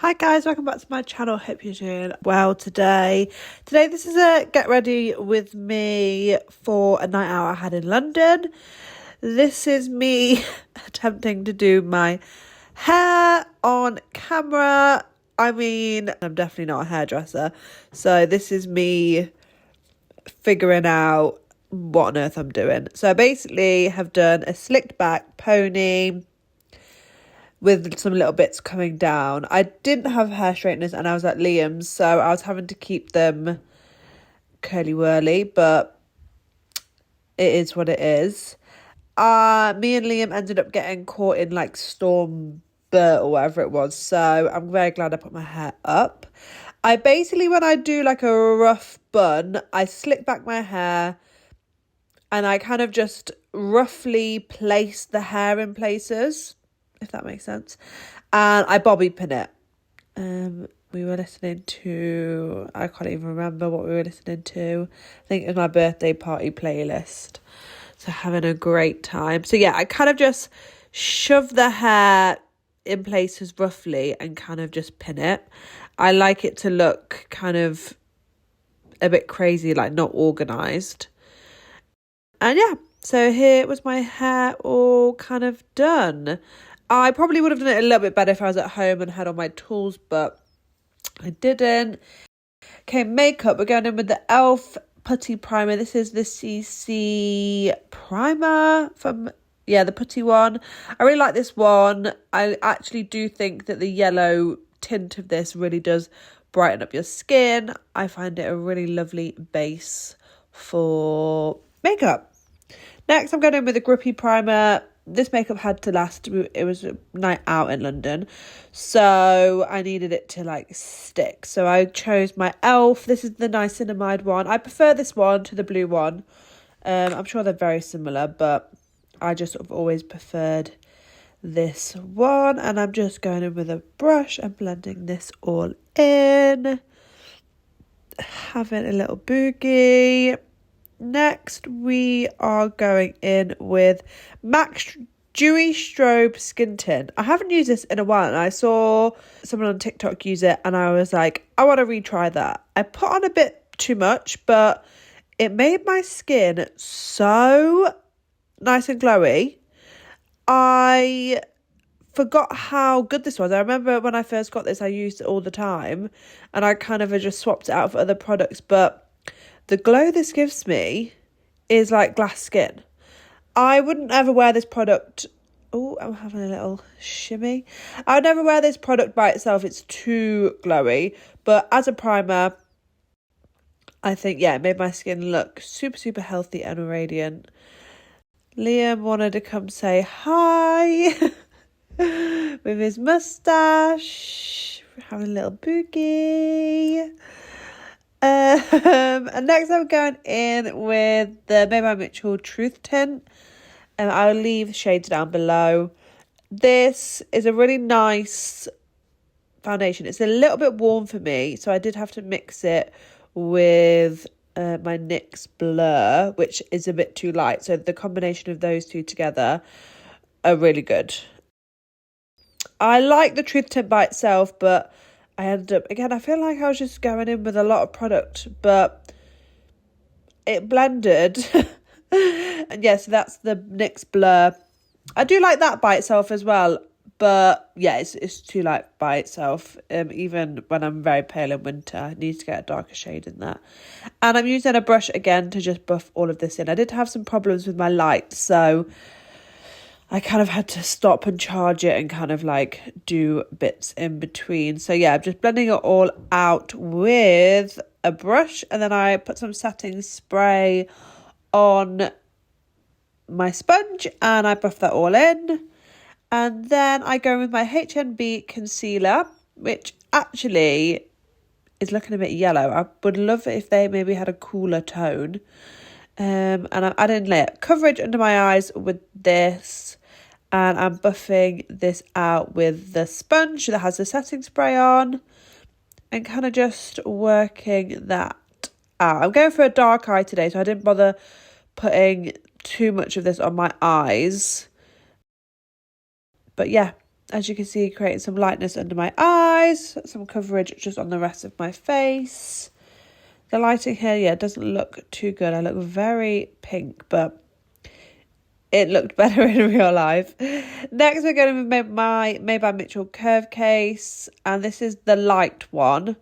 Hi guys, welcome back to my channel. Hope you're doing well today. This is a get ready with me for a night out I had in London. This is me attempting to do my hair on camera. I mean, I'm definitely not a hairdresser, so this is me figuring out what on earth I'm doing. So I basically have done a slicked back pony with some little bits coming down. I didn't have hair straighteners and I was at Liam's, so I was having to keep them curly whirly, but it is what it is. Me and Liam ended up getting caught in like storm Bert or whatever it was, so I'm very glad I put my hair up. I basically, when I do like a rough bun, I slick back my hair and I kind of just roughly place the hair in places, if that makes sense, and I bobby pin it. We were listening to, I can't even remember what we were listening to. I think it was my birthday party playlist. So having a great time. So yeah, I kind of just shove the hair in places roughly and kind of just pin it. I like it to look kind of a bit crazy, like not organised. And yeah, so here was my hair all kind of done. I probably would have done it a little bit better if I was at home and had all my tools, but I didn't. Okay, makeup. We're going in with the e.l.f. Putty primer. This is the CC primer from, the Putty one. I really like this one. I actually do think that the yellow tint of this really does brighten up your skin. I find it a really lovely base for makeup. Next, I'm going in with a grippy primer. This makeup had to last. It was a night out in London, so I needed it to like stick. So I chose my e.l.f. This is the NIACINAMIDE one. I prefer this one to the blue one. I'm sure they're very similar, but I just sort of always preferred this one. And I'm just going in with a brush and blending this all in. Having a little boogie. Next, we are going in with DEWY Strobe Skin Tint. I haven't used this in a while, and I saw someone on TikTok use it, and I was like, I want to retry that. I put on a bit too much, but it made my skin so nice and glowy. I forgot how good this was. I remember when I first got this, I used it all the time, and I kind of just swapped it out for other products, but the glow this gives me is like glass skin. I wouldn't ever wear this product. Oh, I'm having a little shimmy. I would never wear this product by itself. It's too glowy. But as a primer, I think, it made my skin look super, super healthy and radiant. Liam wanted to come say hi with his moustache. We're having a little boogie. And next I'm going in with the Made by Mitchell Truth Tint, and I'll leave shades down below. This is a really nice foundation. It's a little bit warm for me, so I did have to mix it with my NYX Blur, which is a bit too light. So the combination of those two together are really good. I like the Truth Tint by itself, but I ended up, again, I feel like I was just going in with a lot of product, but it blended. And so that's the NYX Blur. I do like that by itself as well, but it's too light by itself. Even when I'm very pale in winter, I need to get a darker shade in that. And I'm using a brush again to just buff all of this in. I did have some problems with my light, so I kind of had to stop and charge it and kind of like do bits in between. So I'm just blending it all out with a brush, and then I put some setting spray on my sponge and I buff that all in. And then I go with my HNB concealer, which actually is looking a bit yellow. I would love it if they maybe had a cooler tone. And I'm adding layer coverage under my eyes with this, and I'm buffing this out with the sponge that has the setting spray on, and kind of just working that out. I'm going for a dark eye today, so I didn't bother putting too much of this on my eyes. But as you can see, creating some lightness under my eyes, some coverage just on the rest of my face. The lighting here, yeah, doesn't look too good. I look very pink, but it looked better in real life. Next, we're going with my Made by Mitchell curve case, and this is the light one.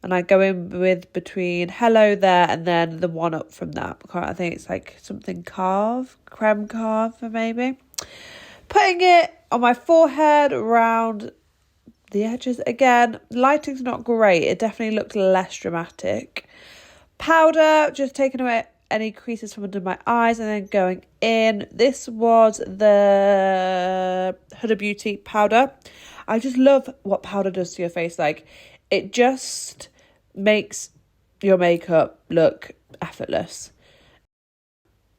And I go in with between Hello there and then the one up from that. I think it's like something creme carve maybe. Putting it on my forehead, around the edges again. Lighting's not great. It definitely looks less dramatic. Powder, just taking away any creases from under my eyes and then going in. This was the Huda Beauty powder. I just love what powder does to your face. Like, it just makes your makeup look effortless.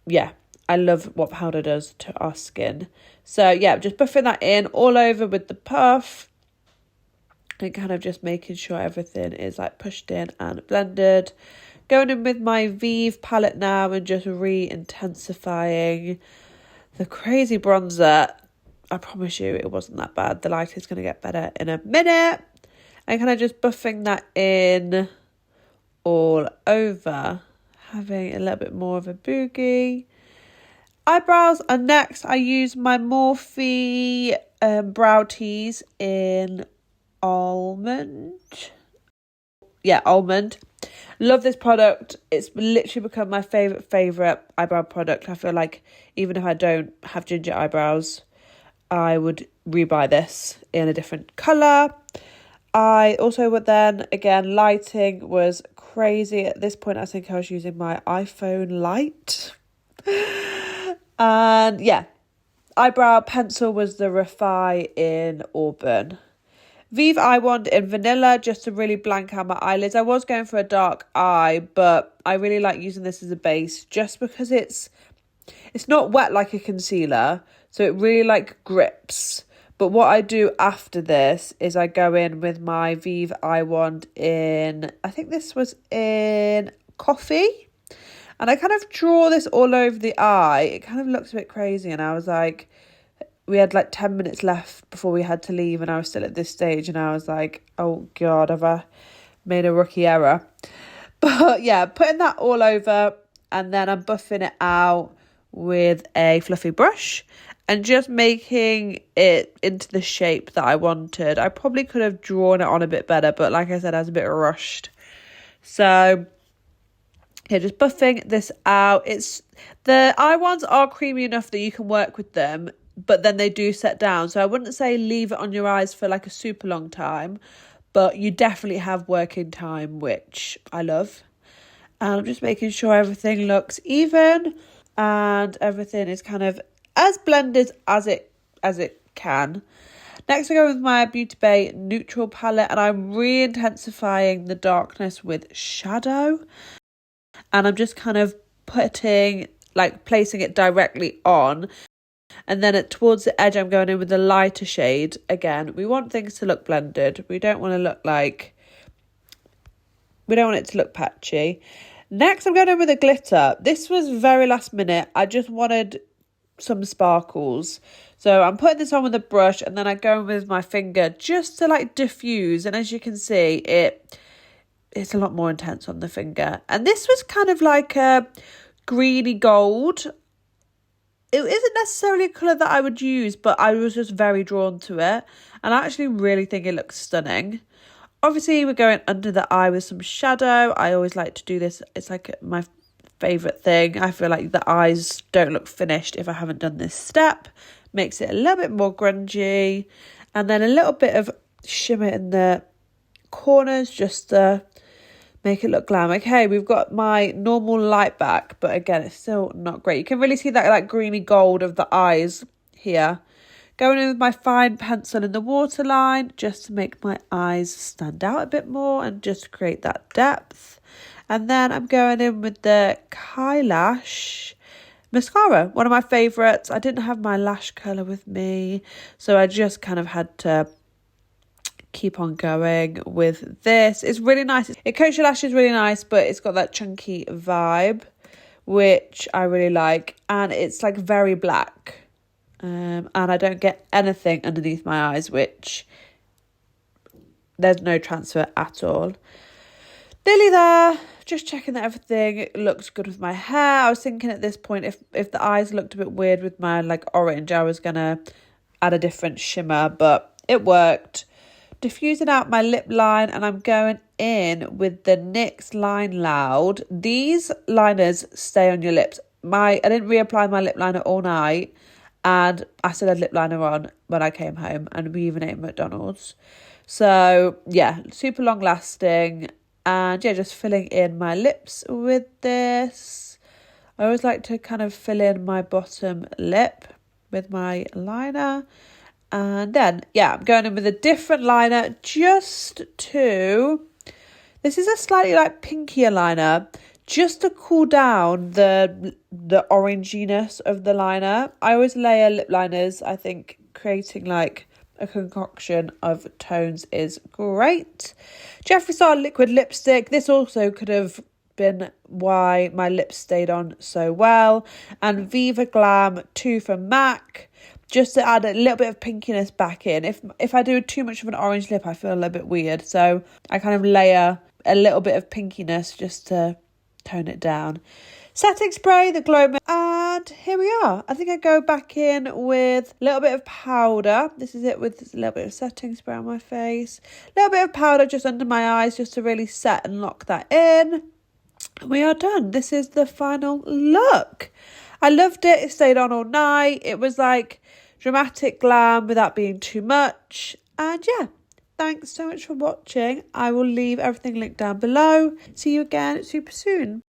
Yeah, I love what powder does to our skin. So yeah, just buffing that in all over with the puff and kind of just making sure everything is like pushed in and blended. Going in with my VIEVE palette now and just re-intensifying the crazy bronzer. I promise you it wasn't that bad. The light is going to get better in a minute. And kind of just buffing that in all over. Having a little bit more of a boogie. Eyebrows are next. I use my Morphe brow tease in almond. Yeah, almond. Love this product. It's literally become my favourite eyebrow product. I feel like even if I don't have ginger eyebrows, I would rebuy this in a different colour. I also would then, again, lighting was crazy. At this point, I think I was using my iPhone light. And yeah, eyebrow pencil was the Refi in Auburn. VIEVE eye wand in vanilla, just to really blank out my eyelids. I was going for a dark eye, but I really like using this as a base just because it's not wet like a concealer, so it really like grips. But what I do after this is I go in with my VIEVE eye wand in, I think this was in coffee, and I kind of draw this all over the eye. It kind of looks a bit crazy, and I was like, we had like 10 minutes left before we had to leave and I was still at this stage and I was like, oh God, have I made a rookie error? But yeah, putting that all over and then I'm buffing it out with a fluffy brush and just making it into the shape that I wanted. I probably could have drawn it on a bit better, but like I said, I was a bit rushed. So yeah, just buffing this out. The eye wands are creamy enough that you can work with them, but then they do set down. So I wouldn't say leave it on your eyes for like a super long time, but you definitely have working time, which I love. And I'm just making sure everything looks even and everything is kind of as blended as it can. Next I go with my Beauty Bay neutral palette and I'm re-intensifying the darkness with shadow. And I'm just kind of placing it directly on. And then towards the edge, I'm going in with a lighter shade. Again, we want things to look blended. We don't want it to look patchy. Next, I'm going in with a glitter. This was very last minute. I just wanted some sparkles. So I'm putting this on with a brush and then I go in with my finger just to like diffuse. And as you can see, it's a lot more intense on the finger. And this was kind of like a greeny gold. It isn't necessarily a colour that I would use, but I was just very drawn to it. And I actually really think it looks stunning. Obviously, we're going under the eye with some shadow. I always like to do this. It's like my favourite thing. I feel like the eyes don't look finished if I haven't done this step. Makes it a little bit more grungy. And then a little bit of shimmer in the corners just to make it look glam. Okay, we've got my normal light back, but again, it's still not great. You can really see that like greeny gold of the eyes here. Going in with my fine pencil in the waterline just to make my eyes stand out a bit more and just create that depth. And then I'm going in with the KYLASH mascara, one of my favourites. I didn't have my lash colour with me, so I just kind of had to keep on going with this. It's really nice. It coats your lashes really nice, but it's got that chunky vibe, which I really like. And it's like very black. And I don't get anything underneath my eyes, which there's no transfer at all. Nearly there. Just checking that everything looks good with my hair. I was thinking at this point, if the eyes looked a bit weird with my like orange, I was gonna add a different shimmer, but it worked. Diffusing out my lip line, and I'm going in with the NYX Line Loud. These liners stay on your lips. I didn't reapply my lip liner all night, and I still had lip liner on when I came home, and we even ate McDonald's. So yeah, super long lasting. And yeah, just filling in my lips with this. I always like to kind of fill in my bottom lip with my liner. And then, yeah, I'm going in with a different liner just to... This is a slightly like pinkier liner, just to cool down the oranginess of the liner. I always layer lip liners. I think creating like a concoction of tones is great. Jeffree Star liquid lipstick. This also could have been why my lips stayed on so well. And Viva Glam 2 from MAC, just to add a little bit of pinkiness back in. If I do too much of an orange lip, I feel a little bit weird. So I kind of layer a little bit of pinkiness just to tone it down. Setting spray, the Glow Mist, and here we are. I think I go back in with a little bit of powder. This is it, with a little bit of setting spray on my face. A little bit of powder just under my eyes, just to really set and lock that in. And we are done. This is the final look. I loved it. It stayed on all night. It was like dramatic glam without being too much. And yeah, thanks so much for watching. I will leave everything linked down below. See you again super soon.